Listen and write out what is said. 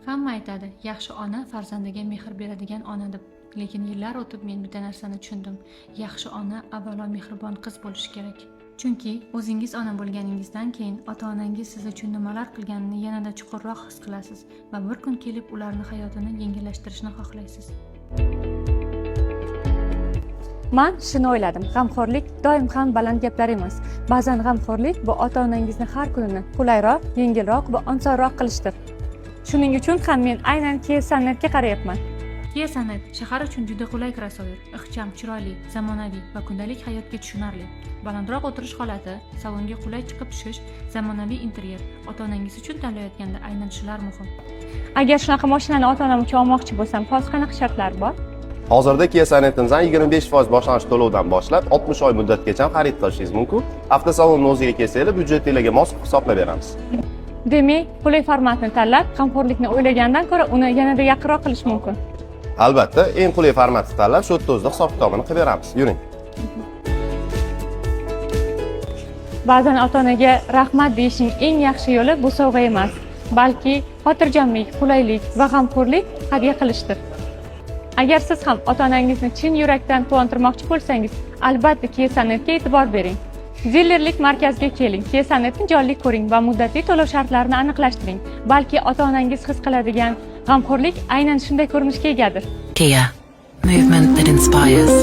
Hamma aytadi, yaxshi ona farzandiga mehr beradigan ona deb. Lekin yillar o'tib men bitta narsani tushundim. Yaxshi ona avvalo mehribon qiz bo'lishi kerak. Chunki o'zingiz ona bo'lganingizdan keyin ota-onangiz siz uchun nimalar qilganini yanada chuqurroq his qilasiz va bir kun kelib ularning hayotini yengillashtirishni xohlaysiz. Men shuni o'yladim. G'amxo'rlik doim ham baland gaplar emas. Ba'zan g'amxo'rlik bu ota-onangizni har kunini qulayroq, yengilroq va osonroq qilishdir. Shuning uchun ham men aynan Kia Sonet-ga qarayapman. Kia Sonet shahar uchun juda qulay krossovер, ixcham, chiroyli, zamonaviy va kundalik hayotga tushunarli. Balandroq o'tirish holati, salonga qulay chiqib tushish, zamonaviy interyer. Ota-onangiz uchun tanlayotganda aynan shular muhim. Agar shunaqa mashinani ota-onam uchun olmoqchi bo'lsam, hozir qanaqa shartlar bor? Hozirda Kia Sonetimizdan 25% boshlang'ich to'lovdan boshlab 60 oy muddatgacha xarid qilishingiz mumkin. Avtosalonni o'ziga kelsanglar, byudjetingizga mos hisoblab beramiz. Demak, qulay formatni tanlab, g'amxo'rlikni o'ylagandan ko'ra uni yanada yaqinroq qilish mumkin. Albatta, eng qulay formatni tanlab, shu yerda o'zida hisob-kitobini qilib beramiz. Yuring. Ba'zan ota-onaga rahmat deyishning eng yaxshi yo'li bu sovg'a emas, balki xotirjamlik, qulaylik va g'amxo'rlik hadya qilishdir. Agar siz ham ota-onangizni chin yurakdan quvontirmoqchi bo'lsangiz, albatta Kia Sonetga e'tibor bering. Dilerlik markaziga keling, Kia Sonetni jonli ko'ring va muddatli to'lov shartlarini aniqlashtiring. Balki ota-onangiz his qiladigan g'amxo'rlik aynan shunday ko'rinishga egadir. Kia, movement that inspires.